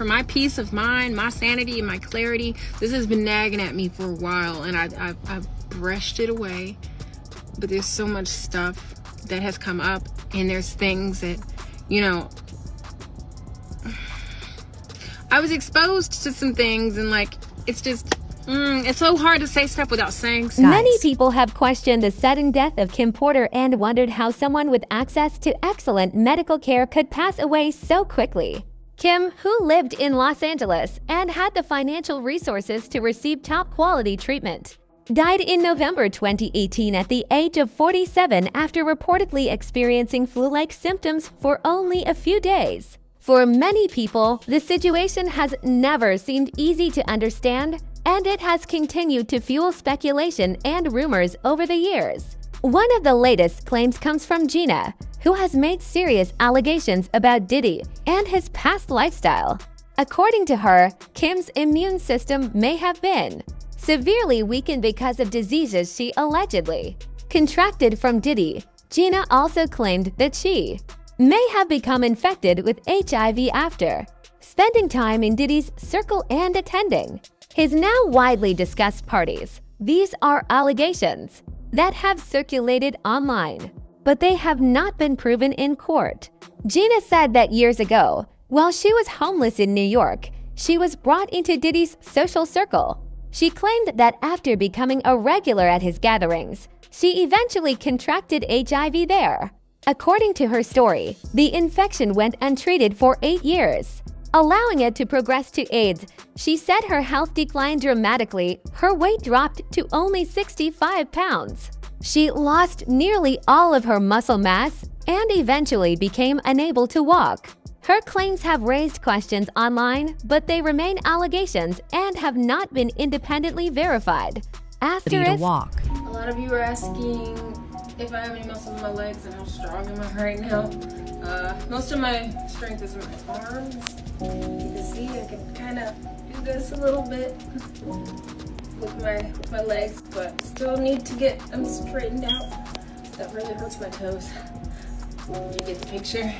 for my peace of mind, my sanity, and my clarity, this has been nagging at me for a while, and I've brushed it away. But there's so much stuff that has come up, and there's things that, you know, I was exposed to some things, and like, it's just, it's so hard to say stuff without saying stuff. Many people have questioned the sudden death of Kim Porter and wondered how someone with access to excellent medical care could pass away so quickly. Kim, who lived in Los Angeles and had the financial resources to receive top-quality treatment, died in November 2018 at the age of 47 after reportedly experiencing flu-like symptoms for only a few days. For many people, the situation has never seemed easy to understand, and it has continued to fuel speculation and rumors over the years. One of the latest claims comes from Gina, who has made serious allegations about Diddy and his past lifestyle. According to her, Kim's immune system may have been severely weakened because of diseases she allegedly contracted from Diddy. Gina also claimed that she may have become infected with HIV after spending time in Diddy's circle and attending his now widely discussed parties. These are allegations that have circulated online, but they have not been proven in court. Gina said that years ago, while she was homeless in New York, she was brought into Diddy's social circle. She claimed that after becoming a regular at his gatherings, she eventually contracted HIV there. According to her story, the infection went untreated for 8 years, allowing it to progress to AIDS. She said her health declined dramatically. Her weight dropped to only 65 pounds. She lost nearly all of her muscle mass and eventually became unable to walk. Her claims have raised questions online, but they remain allegations and have not been independently verified. To walk. A lot of you are asking if I have any muscle in my legs and how strong am I right now. Most of my strength is in my arms. You can see I can kind of do this a little bit with my legs, but still need to get them straightened out. That really hurts my toes. You get the picture.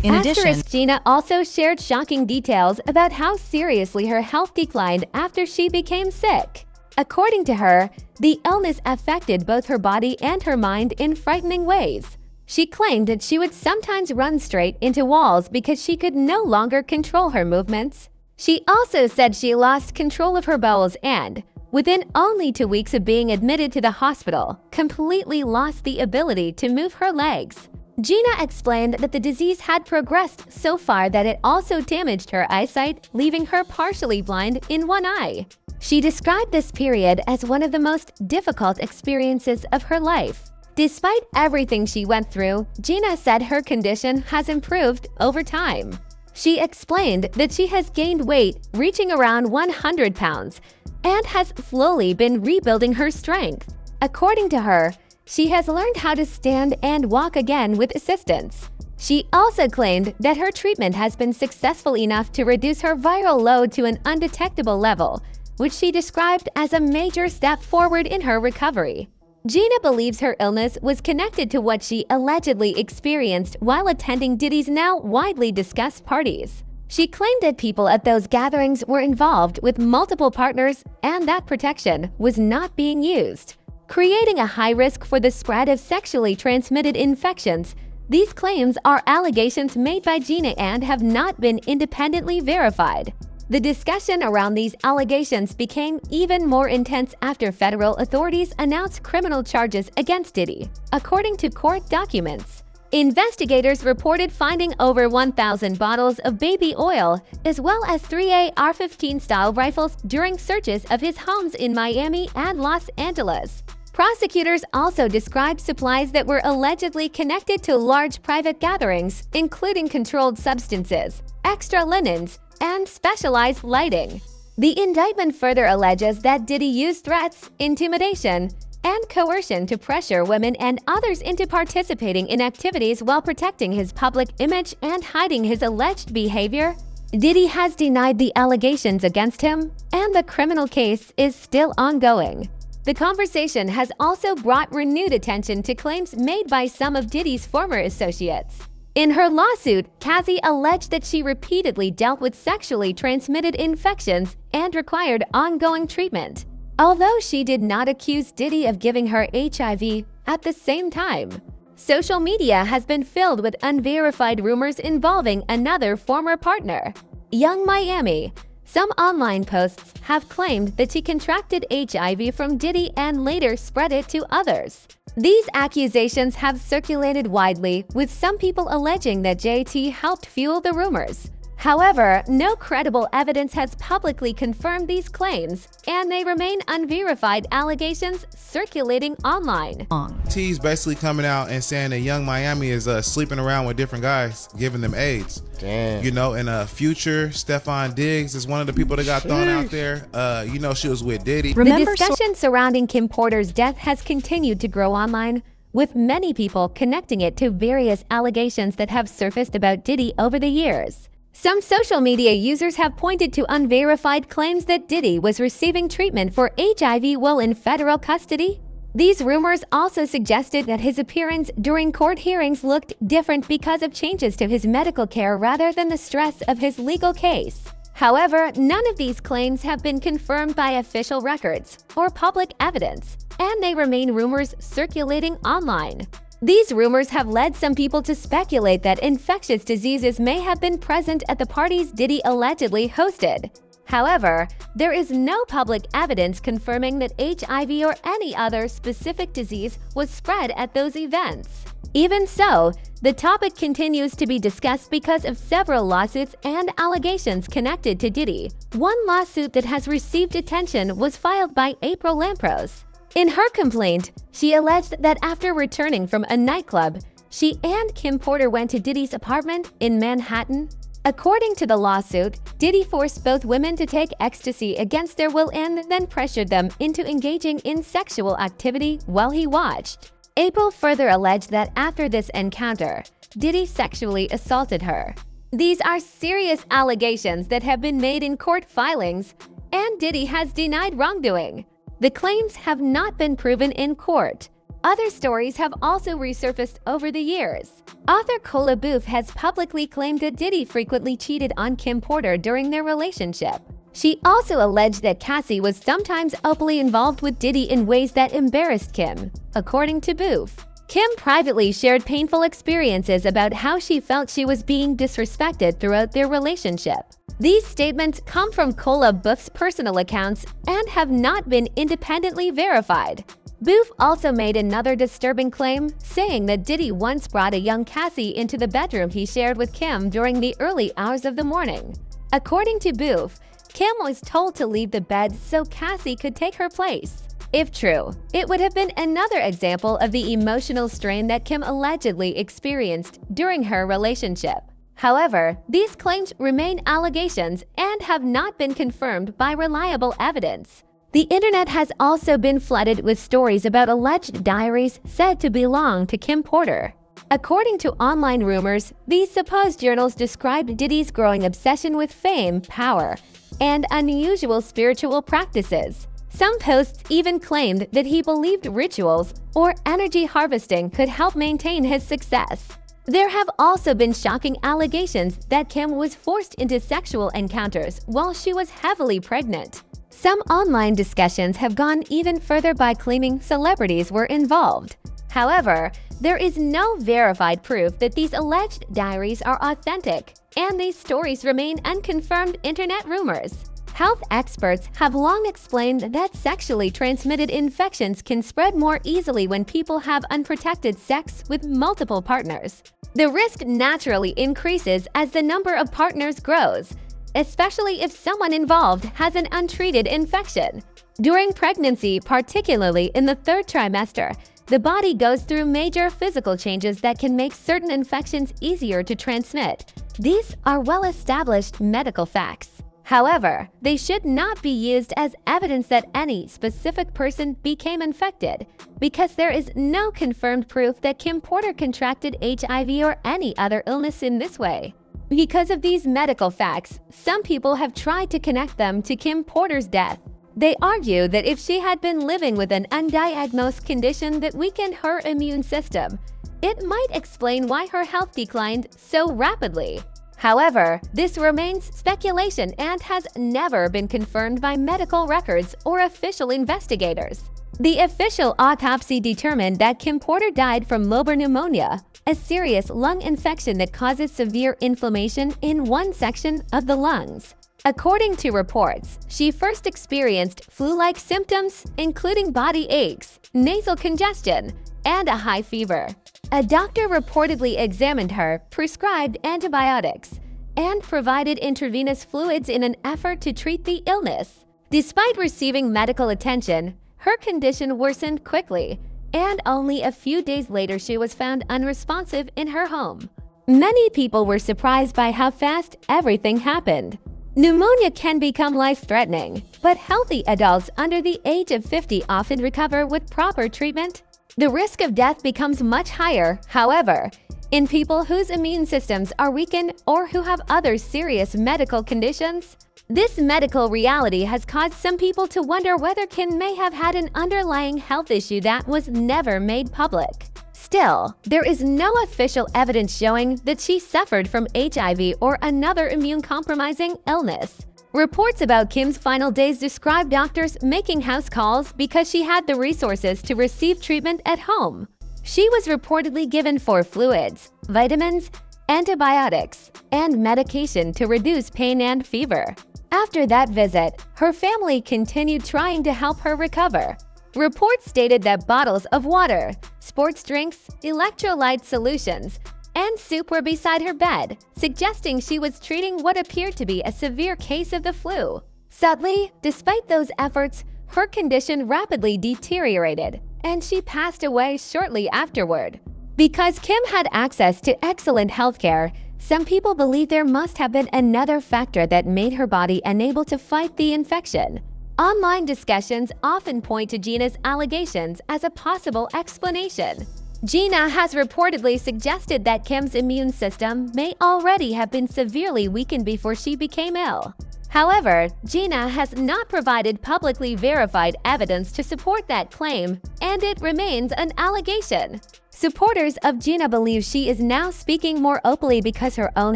In addition, Gina also shared shocking details about how seriously her health declined after she became sick. According to her, the illness affected both her body and her mind in frightening ways. She claimed that she would sometimes run straight into walls because she could no longer control her movements. She also said she lost control of her bowels and, within only 2 weeks of being admitted to the hospital, completely lost the ability to move her legs. Gina explained that the disease had progressed so far that it also damaged her eyesight, leaving her partially blind in one eye. She described this period as one of the most difficult experiences of her life. Despite everything she went through, Gina said her condition has improved over time. She explained that she has gained weight, reaching around 100 pounds, and has slowly been rebuilding her strength. According to her, she has learned how to stand and walk again with assistance. She also claimed that her treatment has been successful enough to reduce her viral load to an undetectable level, which she described as a major step forward in her recovery. Gina believes her illness was connected to what she allegedly experienced while attending Diddy's now widely discussed parties. She claimed that people at those gatherings were involved with multiple partners and that protection was not being used, creating a high risk for the spread of sexually transmitted infections. These claims are allegations made by Gina and have not been independently verified. The discussion around these allegations became even more intense after federal authorities announced criminal charges against Diddy. According to court documents, investigators reported finding over 1,000 bottles of baby oil, as well as 3 AR-15 style rifles during searches of his homes in Miami and Los Angeles. Prosecutors also described supplies that were allegedly connected to large private gatherings, including controlled substances, extra linens, and specialized lighting. The indictment further alleges that Diddy used threats, intimidation, and coercion to pressure women and others into participating in activities while protecting his public image and hiding his alleged behavior. Diddy has denied the allegations against him, and the criminal case is still ongoing. The conversation has also brought renewed attention to claims made by some of Diddy's former associates. In her lawsuit, Cassie alleged that she repeatedly dealt with sexually transmitted infections and required ongoing treatment. Although she did not accuse Diddy of giving her HIV at the same time, social media has been filled with unverified rumors involving another former partner, Young Miami. Some online posts have claimed that she contracted HIV from Diddy and later spread it to others. These accusations have circulated widely, with some people alleging that JT helped fuel the rumors. However, no credible evidence has publicly confirmed these claims, and they remain unverified allegations circulating online. T's basically coming out and saying that Young Miami is sleeping around with different guys, giving them AIDS. Damn. You know, and Future, Stefan Diggs is one of the people that got thrown out there. You know, she was with Diddy. The discussion surrounding Kim Porter's death has continued to grow online, with many people connecting it to various allegations that have surfaced about Diddy over the years. Some social media users have pointed to unverified claims that Diddy was receiving treatment for HIV while in federal custody. These rumors also suggested that his appearance during court hearings looked different because of changes to his medical care rather than the stress of his legal case. However, none of these claims have been confirmed by official records or public evidence, and they remain rumors circulating online. These rumors have led some people to speculate that infectious diseases may have been present at the parties Diddy allegedly hosted. However, there is no public evidence confirming that HIV or any other specific disease was spread at those events. Even so, the topic continues to be discussed because of several lawsuits and allegations connected to Diddy. One lawsuit that has received attention was filed by April Lampros. In her complaint, she alleged that after returning from a nightclub, she and Kim Porter went to Diddy's apartment in Manhattan. According to the lawsuit, Diddy forced both women to take ecstasy against their will and then pressured them into engaging in sexual activity while he watched. April further alleged that after this encounter, Diddy sexually assaulted her. These are serious allegations that have been made in court filings, and Diddy has denied wrongdoing. The claims have not been proven in court. Other stories have also resurfaced over the years. Author Cola Booth has publicly claimed that Diddy frequently cheated on Kim Porter during their relationship. She also alleged that Cassie was sometimes openly involved with Diddy in ways that embarrassed Kim, according to Booth. Kim privately shared painful experiences about how she felt she was being disrespected throughout their relationship. These statements come from Cola Booth's personal accounts and have not been independently verified. Booth also made another disturbing claim, saying that Diddy once brought a young Cassie into the bedroom he shared with Kim during the early hours of the morning. According to Booth, Kim was told to leave the bed so Cassie could take her place. If true, it would have been another example of the emotional strain that Kim allegedly experienced during her relationship. However, these claims remain allegations and have not been confirmed by reliable evidence. The internet has also been flooded with stories about alleged diaries said to belong to Kim Porter. According to online rumors, these supposed journals described Diddy's growing obsession with fame, power, and unusual spiritual practices. Some posts even claimed that he believed rituals or energy harvesting could help maintain his success. There have also been shocking allegations that Kim was forced into sexual encounters while she was heavily pregnant. Some online discussions have gone even further by claiming celebrities were involved. However, there is no verified proof that these alleged diaries are authentic, and these stories remain unconfirmed internet rumors. Health experts have long explained that sexually transmitted infections can spread more easily when people have unprotected sex with multiple partners. The risk naturally increases as the number of partners grows, especially if someone involved has an untreated infection. During pregnancy, particularly in the third trimester, the body goes through major physical changes that can make certain infections easier to transmit. These are well-established medical facts. However, they should not be used as evidence that any specific person became infected, because there is no confirmed proof that Kim Porter contracted HIV or any other illness in this way. Because of these medical facts, some people have tried to connect them to Kim Porter's death. They argue that if she had been living with an undiagnosed condition that weakened her immune system, It might explain why her health declined so rapidly. However, this remains speculation and has never been confirmed by medical records or official investigators. The official autopsy determined that Kim Porter died from lobar pneumonia, a serious lung infection that causes severe inflammation in one section of the lungs. According to reports, she first experienced flu-like symptoms, including body aches, nasal congestion, and a high fever. A doctor reportedly examined her, prescribed antibiotics, and provided intravenous fluids in an effort to treat the illness. Despite receiving medical attention, her condition worsened quickly, and only a few days later she was found unresponsive in her home. Many people were surprised by how fast everything happened. Pneumonia can become life-threatening, but healthy adults under the age of 50 often recover with proper treatment. The risk of death becomes much higher, however, in people whose immune systems are weakened or who have other serious medical conditions. This medical reality has caused some people to wonder whether Kim may have had an underlying health issue that was never made public. Still, there is no official evidence showing that she suffered from HIV or another immune-compromising illness. Reports about Kim's final days describe doctors making house calls because she had the resources to receive treatment at home. She was reportedly given 4 fluids, vitamins, antibiotics, and medication to reduce pain and fever. After that visit, her family continued trying to help her recover. Reports stated that bottles of water, sports drinks, electrolyte solutions, and soup were beside her bed, suggesting she was treating what appeared to be a severe case of the flu. Sadly, despite those efforts, her condition rapidly deteriorated, and she passed away shortly afterward. Because Kim had access to excellent healthcare, some people believe there must have been another factor that made her body unable to fight the infection. Online discussions often point to Gina's allegations as a possible explanation. Gina has reportedly suggested that Kim's immune system may already have been severely weakened before she became ill. However, Gina has not provided publicly verified evidence to support that claim, and it remains an allegation. Supporters of Gina believe she is now speaking more openly because her own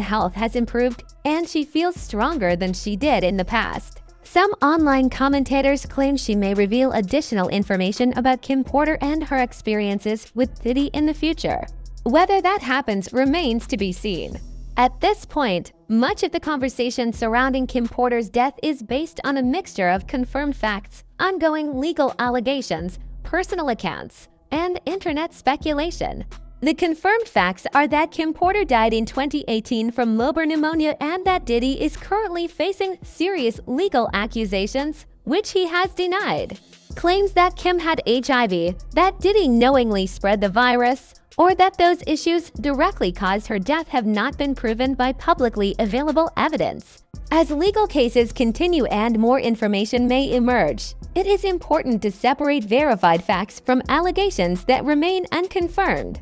health has improved and she feels stronger than she did in the past. Some online commentators claim she may reveal additional information about Kim Porter and her experiences with Diddy in the future. Whether that happens remains to be seen. At this point, much of the conversation surrounding Kim Porter's death is based on a mixture of confirmed facts, ongoing legal allegations, personal accounts, and internet speculation. The confirmed facts are that Kim Porter died in 2018 from lobar pneumonia and that Diddy is currently facing serious legal accusations, which he has denied. Claims that Kim had HIV, that Diddy knowingly spread the virus, or that those issues directly caused her death have not been proven by publicly available evidence. As legal cases continue and more information may emerge, it is important to separate verified facts from allegations that remain unconfirmed.